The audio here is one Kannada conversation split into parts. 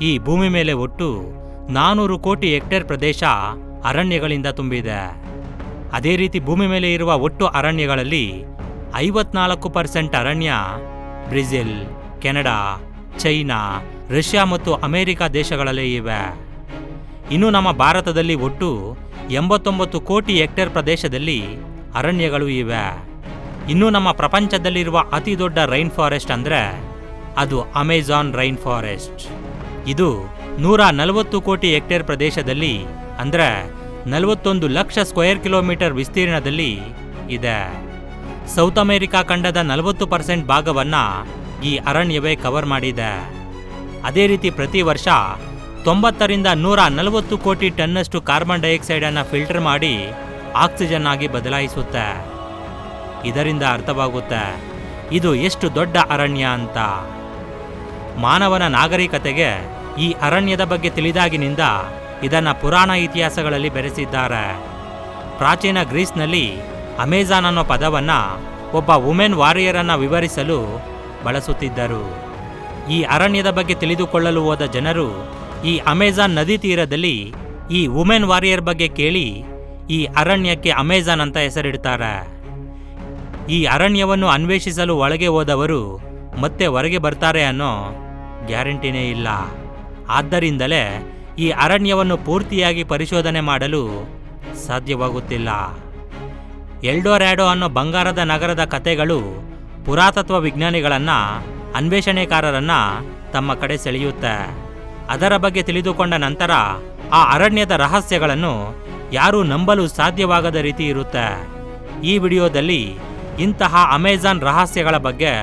ಈ ಭೂಮಿ ಮೇಲೆ ಒಟ್ಟು 400 ಕೋಟಿ ಹೆಕ್ಟೇರ್ ಪ್ರದೇಶ ಅರಣ್ಯಗಳಿಂದ ತುಂಬಿದೆ. ಅದೇ ರೀತಿ ಭೂಮಿ ಮೇಲೆ ಇರುವ ಒಟ್ಟು ಅರಣ್ಯಗಳಲ್ಲಿ 54% ಅರಣ್ಯ ಬ್ರೆಜಿಲ್, ಕೆನಡಾ, ಚೈನಾ, ರಷ್ಯಾ ಮತ್ತು ಅಮೆರಿಕ ದೇಶಗಳಲ್ಲೇ ಇವೆ. ಇನ್ನು ನಮ್ಮ ಭಾರತದಲ್ಲಿ ಒಟ್ಟು 89 ಕೋಟಿ ಹೆಕ್ಟೇರ್ ಪ್ರದೇಶದಲ್ಲಿ ಅರಣ್ಯಗಳು ಇವೆ. ಇನ್ನು ನಮ್ಮ ಪ್ರಪಂಚದಲ್ಲಿರುವ ಅತಿ ದೊಡ್ಡ ರೈನ್ ಫಾರೆಸ್ಟ್ ಅಂದರೆ ಅದು ಅಮೆಜಾನ್ ರೈನ್ ಫಾರೆಸ್ಟ್. ಇದು 140 ಕೋಟಿ ಹೆಕ್ಟೇರ್ ಪ್ರದೇಶದಲ್ಲಿ ಅಂದರೆ 41 ಲಕ್ಷ ಸ್ಕ್ವೇರ್ ಕಿಲೋಮೀಟರ್ ವಿಸ್ತೀರ್ಣದಲ್ಲಿ ಇದೆ. ಸೌತ್ ಅಮೆರಿಕಾ ಖಂಡದ 40% ಭಾಗವನ್ನ ಈ ಅರಣ್ಯವೇ ಕವರ್ ಮಾಡಿದೆ. ಅದೇ ರೀತಿ ಪ್ರತಿ ವರ್ಷ 90 ರಿಂದ 140 ಕೋಟಿ ಟನ್ನಷ್ಟು ಕಾರ್ಬನ್ ಡೈಆಕ್ಸೈಡ್ ಅನ್ನು ಫಿಲ್ಟರ್ ಮಾಡಿ ಆಕ್ಸಿಜನ್ ಆಗಿ ಬದಲಾಯಿಸುತ್ತೆ. ಇದರಿಂದ ಅರ್ಥವಾಗುತ್ತೆ ಇದು ಎಷ್ಟು ದೊಡ್ಡ ಅರಣ್ಯ ಅಂತ. ಮಾನವನ ನಾಗರಿಕತೆಗೆ ಈ ಅರಣ್ಯದ ಬಗ್ಗೆ ತಿಳಿದಾಗಿನಿಂದ ಇದನ್ನು ಪುರಾಣ ಇತಿಹಾಸಗಳಲ್ಲಿ ಬೆರೆಸಿದ್ದಾರೆ. ಪ್ರಾಚೀನ ಗ್ರೀಸ್ನಲ್ಲಿ ಅಮೆಜಾನ್ ಅನ್ನೋ ಪದವನ್ನು ಒಬ್ಬ ವುಮೆನ್ ವಾರಿಯರ್ ಅನ್ನು ವಿವರಿಸಲು ಬಳಸುತ್ತಿದ್ದರು. ಈ ಅರಣ್ಯದ ಬಗ್ಗೆ ತಿಳಿದುಕೊಳ್ಳಲು ಹೋದ ಜನರು ಈ ಅಮೆಜಾನ್ ನದಿ ತೀರದಲ್ಲಿ ಈ ವುಮೆನ್ ವಾರಿಯರ್ ಬಗ್ಗೆ ಕೇಳಿ ಈ ಅರಣ್ಯಕ್ಕೆ ಅಮೆಜಾನ್ ಅಂತ ಹೆಸರಿಡ್ತಾರೆ. ಈ ಅರಣ್ಯವನ್ನು ಅನ್ವೇಷಿಸಲು ಒಳಗೆ ಹೋದವರು ಮತ್ತೆ ಹೊರಗೆ ಬರ್ತಾರೆ ಅನ್ನೋ ಗ್ಯಾರಂಟಿನೇ ಇಲ್ಲ. ಆದ್ದರಿಂದಲೇ ಈ ಅರಣ್ಯವನ್ನು ಪೂರ್ತಿಯಾಗಿ ಪರಿಶೋಧನೆ ಮಾಡಲು ಸಾಧ್ಯವಾಗುತ್ತಿಲ್ಲ. ಎಲ್ಡೊರಾಡೊ ಅನ್ನೋ ಬಂಗಾರದ ನಗರದ ಕಥೆಗಳು ಪುರಾತತ್ವ ವಿಜ್ಞಾನಿಗಳನ್ನು, ಅನ್ವೇಷಣೆಕಾರರನ್ನು ತಮ್ಮ ಕಡೆ ಸೆಳೆಯುತ್ತೆ. ಅದರ ಬಗ್ಗೆ ತಿಳಿದುಕೊಂಡ ನಂತರ ಆ ಅರಣ್ಯದ ರಹಸ್ಯಗಳನ್ನು ಯಾರೂ ನಂಬಲು ಸಾಧ್ಯವಾಗದ ರೀತಿ ಇರುತ್ತೆ. ಈ ವಿಡಿಯೋದಲ್ಲಿ ಇಂತಹ ಅಮೆಜಾನ್ ರಹಸ್ಯಗಳ ಬಗ್ಗೆ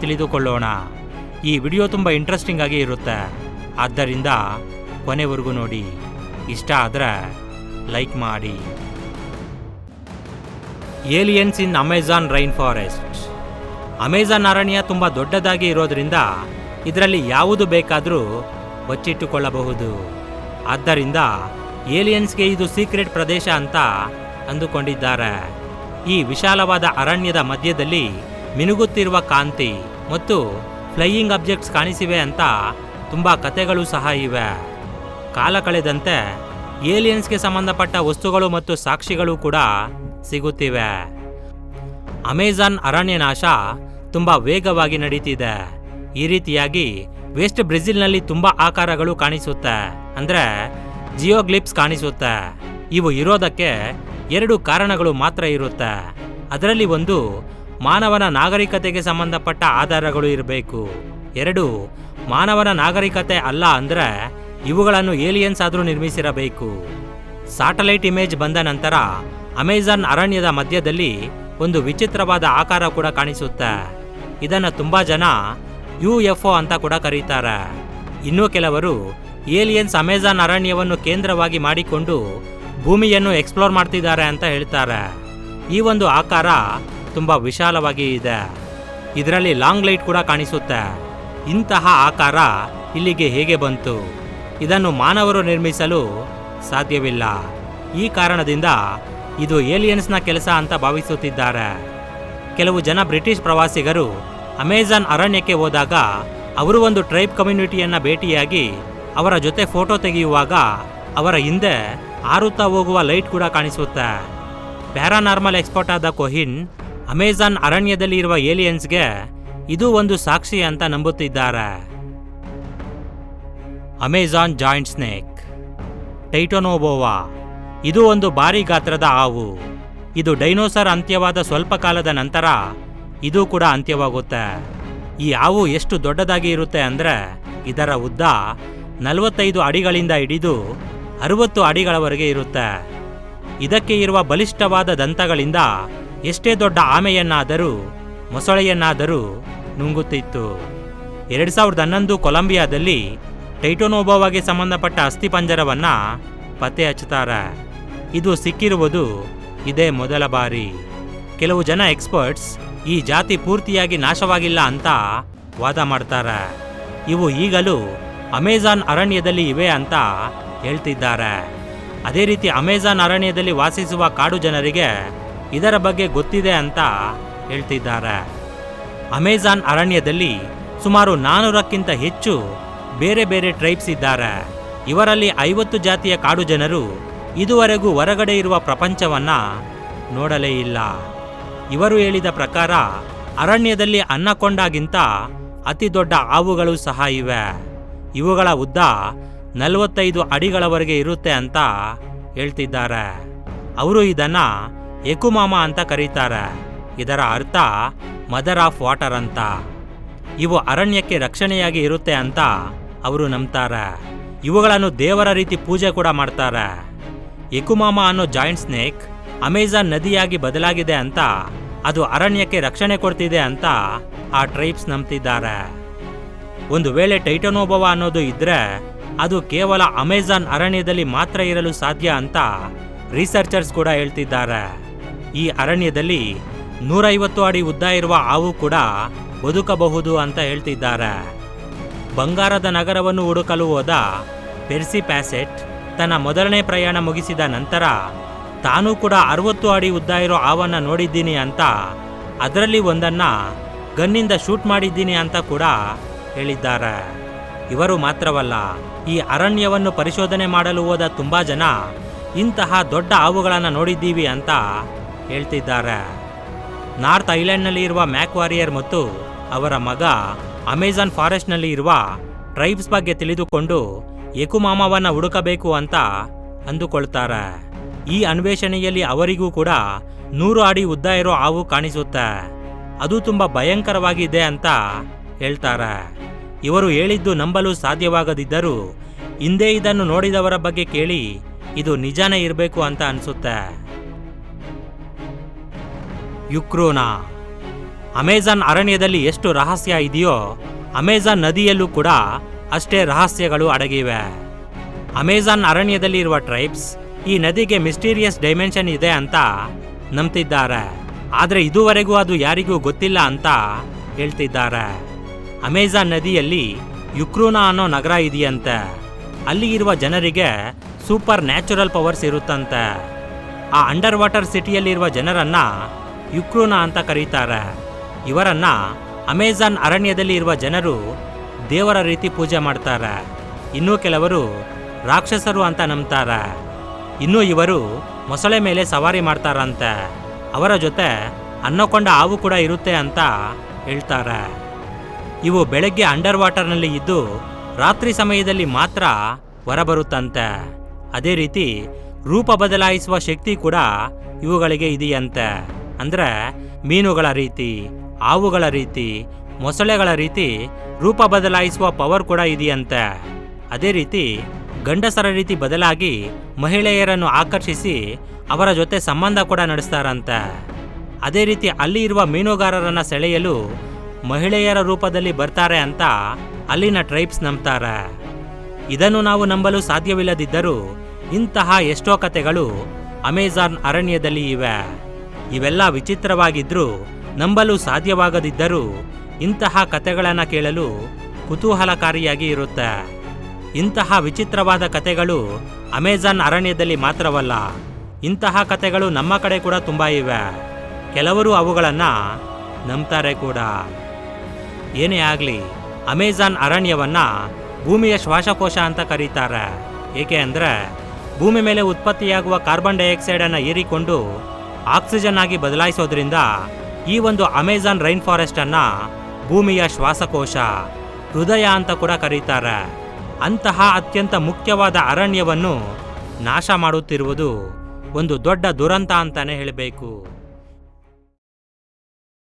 ತಿಳಿದುಕೊಳ್ಳೋಣ. ಈ ವಿಡಿಯೋ ತುಂಬ ಇಂಟ್ರೆಸ್ಟಿಂಗ್ ಆಗಿ ಇರುತ್ತೆ. ಆದ್ದರಿಂದ ಕೊನೆವರೆಗೂ ನೋಡಿ. ಇಷ್ಟ ಆದರೆ ಲೈಕ್ ಮಾಡಿ. ಏಲಿಯನ್ಸ್ ಇನ್ ಅಮೆಜಾನ್ ರೈನ್ ಫಾರೆಸ್ಟ್. ಅಮೆಜಾನ್ ಅರಣ್ಯ ತುಂಬ ದೊಡ್ಡದಾಗಿ ಇರೋದ್ರಿಂದ ಇದರಲ್ಲಿ ಯಾವುದು ಬೇಕಾದರೂ ಬಚ್ಚಿಟ್ಟುಕೊಳ್ಳಬಹುದು. ಆದ್ದರಿಂದ ಏಲಿಯನ್ಸ್ಗೆ ಇದು ಸೀಕ್ರೆಟ್ ಪ್ರದೇಶ ಅಂತ ಅಂದುಕೊಂಡಿದ್ದಾರೆ. ಈ ವಿಶಾಲವಾದ ಅರಣ್ಯದ ಮಧ್ಯದಲ್ಲಿ ಮಿನುಗುತ್ತಿರುವ ಕಾಂತಿ ಮತ್ತು ಫ್ಲೈಯಿಂಗ್ ಆಬ್ಜೆಕ್ಟ್ಸ್ ಕಾಣಿಸಿವೆ ಅಂತ ತುಂಬ ಕಥೆಗಳು ಸಹ ಇವೆ. ಕಾಲ ಕಳೆದಂತೆ ಏಲಿಯನ್ಸ್ಗೆ ಸಂಬಂಧಪಟ್ಟ ವಸ್ತುಗಳು ಮತ್ತು ಸಾಕ್ಷಿಗಳು ಕೂಡ ಸಿಗುತ್ತಿವೆ. ಅಮೆಜಾನ್ ಅರಣ್ಯ ನಾಶ ತುಂಬ ವೇಗವಾಗಿ ನಡೀತಿದೆ. ಈ ರೀತಿಯಾಗಿ ವೆಸ್ಟ್ ಬ್ರೆಜಿಲ್ನಲ್ಲಿ ತುಂಬ ಆಕಾರಗಳು ಕಾಣಿಸುತ್ತೆ, ಅಂದರೆ ಜಿಯೋಗ್ಲಿಪ್ಸ್ ಕಾಣಿಸುತ್ತೆ. ಇವು ಇರೋದಕ್ಕೆ 2 ಕಾರಣಗಳು ಮಾತ್ರ ಇರುತ್ತೆ. ಅದರಲ್ಲಿ ಒಂದು, ಮಾನವನ ನಾಗರಿಕತೆಗೆ ಸಂಬಂಧಪಟ್ಟ ಆಧಾರಗಳು ಇರಬೇಕು. 2, ಮಾನವನ ನಾಗರಿಕತೆ ಅಲ್ಲ ಅಂದರೆ ಇವುಗಳನ್ನು ಏಲಿಯನ್ಸ್ ಆದರೂ ನಿರ್ಮಿಸಿರಬೇಕು. ಸ್ಯಾಟಲೈಟ್ ಇಮೇಜ್ ಬಂದ ನಂತರ ಅಮೆಜಾನ್ ಅರಣ್ಯದ ಮಧ್ಯದಲ್ಲಿ ಒಂದು ವಿಚಿತ್ರವಾದ ಆಕಾರ ಕೂಡ ಕಾಣಿಸುತ್ತೆ. ಇದನ್ನು ತುಂಬ ಜನ UFO ಅಂತ ಕೂಡ ಕರೀತಾರೆ. ಇನ್ನೂ ಕೆಲವರು ಏಲಿಯನ್ಸ್ ಅಮೆಜಾನ್ ಅರಣ್ಯವನ್ನು ಕೇಂದ್ರವಾಗಿ ಮಾಡಿಕೊಂಡು ಭೂಮಿಯನ್ನು ಎಕ್ಸ್ಪ್ಲೋರ್ ಮಾಡ್ತಿದ್ದಾರೆ ಅಂತ ಹೇಳ್ತಾರೆ. ಈ ಒಂದು ಆಕಾರ ತುಂಬ ವಿಶಾಲವಾಗಿ ಇದೆ. ಇದರಲ್ಲಿ ಲಾಂಗ್ ಲೈಟ್ ಕೂಡ ಕಾಣಿಸುತ್ತೆ. ಇಂತಹ ಆಕಾರ ಇಲ್ಲಿಗೆ ಹೇಗೆ ಬಂತು? ಇದನ್ನು ಮಾನವರು ನಿರ್ಮಿಸಲು ಸಾಧ್ಯವಿಲ್ಲ. ಈ ಕಾರಣದಿಂದ ಇದು ಏಲಿಯನ್ಸ್ನ ಕೆಲಸ ಅಂತ ಭಾವಿಸುತ್ತಿದ್ದಾರೆ. ಕೆಲವು ಜನ ಬ್ರಿಟಿಷ್ ಪ್ರವಾಸಿಗರು ಅಮೆಜಾನ್ ಅರಣ್ಯಕ್ಕೆ ಹೋದಾಗ ಅವರು ಒಂದು ಟ್ರೈಬ್ ಕಮ್ಯುನಿಟಿಯನ್ನು ಭೇಟಿಯಾಗಿ ಅವರ ಜೊತೆ ಫೋಟೋ ತೆಗೆಯುವಾಗ ಅವರ ಹಿಂದೆ ಹಾರುತ್ತಾ ಹೋಗುವ ಲೈಟ್ ಕೂಡ ಕಾಣಿಸುತ್ತೆ. ಪ್ಯಾರಾನಾರ್ಮಲ್ ಎಕ್ಸ್ಪರ್ಟ್ ಆದ ಕೊಹಿನ್ ಅಮೆಜಾನ್ ಅರಣ್ಯದಲ್ಲಿ ಇರುವ ಏಲಿಯನ್ಸ್ಗೆ ಇದು ಒಂದು ಸಾಕ್ಷಿ ಅಂತ ನಂಬುತ್ತಿದ್ದಾರೆ. Amazon giant snake Titanoboa. ಇದು ಒಂದು ಭಾರಿ ಗಾತ್ರದ ಹಾವು. ಇದು ಡೈನೋಸರ್ ಅಂತ್ಯವಾದ ಸ್ವಲ್ಪ ಕಾಲದ ನಂತರ ಇದು ಕೂಡ ಅಂತ್ಯವಾಗುತ್ತೆ. ಈ ಹಾವು ಎಷ್ಟು ದೊಡ್ಡದಾಗಿ ಇರುತ್ತೆ ಅಂದರೆ ಇದರ ಉದ್ದ 45 ಅಡಿಗಳಿಂದ ಹಿಡಿದು 60 ಅಡಿಗಳವರೆಗೆ ಇರುತ್ತೆ. ಇದಕ್ಕೆ ಇರುವ ಬಲಿಷ್ಠವಾದ ದಂತಗಳಿಂದ ಎಷ್ಟೇ ದೊಡ್ಡ ಆಮೆಯನ್ನಾದರೂ ಮೊಸಳೆಯನ್ನಾದರೂ ನುಂಗುತ್ತಿತ್ತು. 2011 ಕೊಲಂಬಿಯಾದಲ್ಲಿ ಟೈಟಾನೋಬೋವಾಗೆ ಸಂಬಂಧಪಟ್ಟ ಅಸ್ಥಿಪಂಜರವನ್ನು ಪತ್ತೆ ಹಚ್ಚುತ್ತಾರೆ. ಇದು ಸಿಕ್ಕಿರುವುದು ಇದೇ ಮೊದಲ ಬಾರಿ. ಕೆಲವು ಜನ ಎಕ್ಸ್ಪರ್ಟ್ಸ್ ಈ ಜಾತಿ ಪೂರ್ತಿಯಾಗಿ ನಾಶವಾಗಿಲ್ಲ ಅಂತ ವಾದ ಮಾಡ್ತಾರೆ. ಇವು ಈಗಲೂ ಅಮೆಜಾನ್ ಅರಣ್ಯದಲ್ಲಿ ಇವೆ ಅಂತ ಹೇಳ್ತಿದ್ದಾರೆ. ಅದೇ ರೀತಿ ಅಮೆಜಾನ್ ಅರಣ್ಯದಲ್ಲಿ ವಾಸಿಸುವ ಕಾಡು ಜನರಿಗೆ ಇದರ ಬಗ್ಗೆ ಗೊತ್ತಿದೆ ಅಂತ ಹೇಳ್ತಿದ್ದಾರೆ. ಅಮೆಜಾನ್ ಅರಣ್ಯದಲ್ಲಿ ಸುಮಾರು 400ಕ್ಕಿಂತ ಹೆಚ್ಚು ಬೇರೆ ಬೇರೆ ಟ್ರೈಬ್ಸ್ ಇದ್ದಾರೆ. ಇವರಲ್ಲಿ 50 ಜಾತಿಯ ಕಾಡು ಜನರು ಇದುವರೆಗೂ ಹೊರಗಡೆ ಇರುವ ಪ್ರಪಂಚವನ್ನ ನೋಡಲೇ ಇಲ್ಲ. ಇವರು ಹೇಳಿದ ಪ್ರಕಾರ ಅರಣ್ಯದಲ್ಲಿ ಅನ್ನಕೊಂಡಾಗಿಂತ ಅತಿ ದೊಡ್ಡ ಹಾವುಗಳು ಸಹ ಇವೆ. ಇವುಗಳ ಉದ್ದ 45 ಅಡಿಗಳವರೆಗೆ ಇರುತ್ತೆ ಅಂತ ಹೇಳ್ತಿದ್ದಾರೆ. ಅವರು ಇದನ್ನ ಎಕುಮಾಮ ಅಂತ ಕರೀತಾರೆ. ಇದರ ಅರ್ಥ ಮದರ್ ಆಫ್ ವಾಟರ್ ಅಂತ. ಇವು ಅರಣ್ಯಕ್ಕೆ ರಕ್ಷಣೆಯಾಗಿ ಇರುತ್ತೆ ಅಂತ ಅವರು ನಂಬ್ತಾರೆ. ಇವುಗಳನ್ನು ದೇವರ ರೀತಿ ಪೂಜೆ ಕೂಡ ಮಾಡ್ತಾರೆ. ಎಕುಮಾಮ ಅನ್ನೋ ಜಾಯಿಂಟ್ ಸ್ನೇಕ್ ಅಮೆಜಾನ್ ನದಿಯಾಗಿ ಬದಲಾಗಿದೆ ಅಂತ, ಅದು ಅರಣ್ಯಕ್ಕೆ ರಕ್ಷಣೆ ಕೊಡ್ತಿದೆ ಅಂತ ಆ ಟ್ರೈಬ್ಸ್ ನಂಬ್ತಿದ್ದಾರೆ. ಒಂದು ವೇಳೆ ಟೈಟಾನೋಬೋವಾ ಅನ್ನೋದು ಇದ್ರೆ ಅದು ಕೇವಲ ಅಮೆಜಾನ್ ಅರಣ್ಯದಲ್ಲಿ ಮಾತ್ರ ಇರಲು ಸಾಧ್ಯ ಅಂತ ರಿಸರ್ಚರ್ಸ್ ಕೂಡ ಹೇಳ್ತಿದ್ದಾರೆ. ಈ ಅರಣ್ಯದಲ್ಲಿ 150 ಅಡಿ ಉದ್ದ ಇರುವ ಹಾವು ಕೂಡ ಬದುಕಬಹುದು ಅಂತ ಹೇಳ್ತಿದ್ದಾರೆ. ಬಂಗಾರದ ನಗರವನ್ನು ಹುಡುಕಲು ಹೋದ ಪೆರ್ಸಿ ಪ್ಯಾಸೆಟ್ ತನ್ನ ಮೊದಲನೇ ಪ್ರಯಾಣ ಮುಗಿಸಿದ ನಂತರ ತಾನೂ ಕೂಡ 60 ಅಡಿ ಉದ್ದ ಇರೋ ಹಾವನ್ನ ನೋಡಿದ್ದೀನಿ ಅಂತ, ಅದರಲ್ಲಿ ಒಂದನ್ನ ಗನ್ನಿಂದ ಶೂಟ್ ಮಾಡಿದ್ದೀನಿ ಅಂತ ಕೂಡ ಹೇಳಿದ್ದಾರೆ. ಇವರು ಮಾತ್ರವಲ್ಲ, ಈ ಅರಣ್ಯವನ್ನು ಪರಿಶೋಧನೆ ಮಾಡಲು ಹೋದ ತುಂಬಾ ಜನ ಇಂತಹ ದೊಡ್ಡ ಹಾವುಗಳನ್ನು ನೋಡಿದ್ದೀವಿ ಅಂತ ಹೇಳ್ತಿದ್ದಾರೆ. ನಾರ್ತ್ ಐಲ್ಯಾಂಡ್ನಲ್ಲಿ ಇರುವ ಮ್ಯಾಕ್ ವಾರಿಯರ್ ಮತ್ತು ಅವರ ಮಗ ಅಮೆಜಾನ್ ಫಾರೆಸ್ಟ್ನಲ್ಲಿ ಇರುವ ಟ್ರೈಬ್ಸ್ ಬಗ್ಗೆ ತಿಳಿದುಕೊಂಡು ಎಕುಮಾಮವನ್ನ ಹುಡುಕಬೇಕು ಅಂತ ಅಂದುಕೊಳ್ತಾರೆ. ಈ ಅನ್ವೇಷಣೆಯಲ್ಲಿ ಅವರಿಗೂ ಕೂಡ 100 ಅಡಿ ಉದ್ದ ಇರೋ ಹಾವು ಕಾಣಿಸುತ್ತೆ. ಅದು ತುಂಬಾ ಭಯಂಕರವಾಗಿದೆ ಅಂತ ಹೇಳ್ತಾರೆ. ಇವರು ಹೇಳಿದ್ದು ನಂಬಲು ಸಾಧ್ಯವಾಗದಿದ್ದರೂ ಹಿಂದೆ ಇದನ್ನು ನೋಡಿದವರ ಬಗ್ಗೆ ಕೇಳಿ ಇದು ನಿಜಾನೇ ಇರಬೇಕು ಅಂತ ಅನಿಸುತ್ತೆ. ಯುಕ್ರೋನಾ. ಅಮೆಜಾನ್ ಅರಣ್ಯದಲ್ಲಿ ಎಷ್ಟು ರಹಸ್ಯ ಇದೆಯೋ ಅಮೆಜಾನ್ ನದಿಯಲ್ಲೂ ಕೂಡ ಅಷ್ಟೇ ರಹಸ್ಯಗಳು ಅಡಗಿವೆ. ಅಮೆಜಾನ್ ಅರಣ್ಯದಲ್ಲಿ ಇರುವ ಟ್ರೈಬ್ಸ್ ಈ ನದಿಗೆ ಮಿಸ್ಟೀರಿಯಸ್ ಡೈಮೆನ್ಷನ್ ಇದೆ ಅಂತ ನಂಬ್ತಿದ್ದಾರೆ. ಆದರೆ ಇದುವರೆಗೂ ಅದು ಯಾರಿಗೂ ಗೊತ್ತಿಲ್ಲ ಅಂತ ಹೇಳ್ತಿದ್ದಾರೆ. ಅಮೆಜಾನ್ ನದಿಯಲ್ಲಿ ಯುಕ್ರೋನಾ ಅನ್ನೋ ನಗರ ಇದೆಯಂತೆ. ಅಲ್ಲಿ ಇರುವ ಜನರಿಗೆ ಸೂಪರ್ ನ್ಯಾಚುರಲ್ ಪವರ್ಸ್ ಇರುತ್ತಂತೆ. ಆ ಅಂಡರ್ ವಾಟರ್ ಸಿಟಿಯಲ್ಲಿರುವ ಜನರನ್ನ ಯುಕ್ರೋನಾ ಅಂತ ಕರೀತಾರೆ. ಇವರನ್ನ ಅಮೆಜಾನ್ ಅರಣ್ಯದಲ್ಲಿ ಇರುವ ಜನರು ದೇವರ ರೀತಿ ಪೂಜೆ ಮಾಡ್ತಾರೆ. ಇನ್ನೂ ಕೆಲವರು ರಾಕ್ಷಸರು ಅಂತ ನಂಬ್ತಾರೆ. ಇನ್ನು ಇವರು ಮೊಸಳೆ ಮೇಲೆ ಸವಾರಿ ಮಾಡ್ತಾರಂತೆ. ಅವರ ಜೊತೆ ಅನ್ನಕೊಂಡ ಹಾವು ಕೂಡ ಇರುತ್ತೆ ಅಂತ ಹೇಳ್ತಾರೆ. ಇವು ಬೆಳಗ್ಗೆ ಅಂಡರ್ ವಾಟರ್ನಲ್ಲಿ ಇದ್ದು ರಾತ್ರಿ ಸಮಯದಲ್ಲಿ ಮಾತ್ರ ಹೊರಬರುತ್ತಂತೆ. ಅದೇ ರೀತಿ ರೂಪ ಬದಲಾಯಿಸುವ ಶಕ್ತಿ ಕೂಡ ಇವುಗಳಿಗೆ ಇದೆಯಂತೆ. ಅಂದ್ರೆ ಮೀನುಗಳ ರೀತಿ, ಹಾವುಗಳ ರೀತಿ, ಮೊಸಳೆಗಳ ರೀತಿ ರೂಪ ಬದಲಾಯಿಸುವ ಪವರ್ ಕೂಡ ಇದೆಯಂತೆ. ಅದೇ ರೀತಿ ಗಂಡಸರ ರೀತಿ ಬದಲಾಗಿ ಮಹಿಳೆಯರನ್ನು ಆಕರ್ಷಿಸಿ ಅವರ ಜೊತೆ ಸಂಬಂಧ ಕೂಡ ನಡೆಸ್ತಾರಂತೆ. ಅದೇ ರೀತಿ ಅಲ್ಲಿ ಇರುವ ಮೀನುಗಾರರನ್ನ ಸೆಳೆಯಲು ಮಹಿಳೆಯರ ರೂಪದಲ್ಲಿ ಬರ್ತಾರೆ ಅಂತ ಅಲ್ಲಿನ ಟ್ರೈಬ್ಸ್ ನಂಬ್ತಾರೆ. ಇದನ್ನು ನಾವು ನಂಬಲು ಸಾಧ್ಯವಿಲ್ಲದಿದ್ದರೂ ಇಂತಹ ಎಷ್ಟೋ ಕಥೆಗಳು ಅಮೆಜಾನ್ ಅರಣ್ಯದಲ್ಲಿ ಇವೆ. ಇವೆಲ್ಲ ವಿಚಿತ್ರವಾಗಿದ್ರೂ ನಂಬಲು ಸಾಧ್ಯವಾಗದಿದ್ದರೂ ಇಂತಹ ಕಥೆಗಳನ್ನು ಕೇಳಲು ಕುತೂಹಲಕಾರಿಯಾಗಿ ಇರುತ್ತೆ. ಇಂತಹ ವಿಚಿತ್ರವಾದ ಕಥೆಗಳು ಅಮೆಜಾನ್ ಅರಣ್ಯದಲ್ಲಿ ಮಾತ್ರವಲ್ಲ, ಇಂತಹ ಕಥೆಗಳು ನಮ್ಮ ಕಡೆ ಕೂಡ ತುಂಬ ಇವೆ. ಕೆಲವರು ಅವುಗಳನ್ನು ನಂಬ್ತಾರೆ ಕೂಡ. ಏನೇ ಆಗಲಿ, ಅಮೆಜಾನ್ ಅರಣ್ಯವನ್ನು ಭೂಮಿಯ ಶ್ವಾಸಕೋಶ ಅಂತ ಕರೀತಾರೆ. ಏಕೆ ಅಂದರೆ ಭೂಮಿ ಮೇಲೆ ಉತ್ಪತ್ತಿಯಾಗುವ ಕಾರ್ಬನ್ ಡೈಆಕ್ಸೈಡನ್ನು ಹೀರಿಕೊಂಡು ಆಕ್ಸಿಜನ್ ಆಗಿ ಬದಲಾಯಿಸೋದ್ರಿಂದ ಈ ಒಂದು ಅಮೆಜಾನ್ ರೈನ್ ಫಾರೆಸ್ಟನ್ನು ಭೂಮಿಯ ಶ್ವಾಸಕೋಶ, ಹೃದಯ ಅಂತ ಕೂಡ ಕರೀತಾರೆ. ಅಂತಹ ಅತ್ಯಂತ ಮುಖ್ಯವಾದ ಅರಣ್ಯವನ್ನು ನಾಶ ಮಾಡುತ್ತಿರುವುದು ಒಂದು ದೊಡ್ಡ ದುರಂತ ಅಂತಾನೆ ಹೇಳಬೇಕು.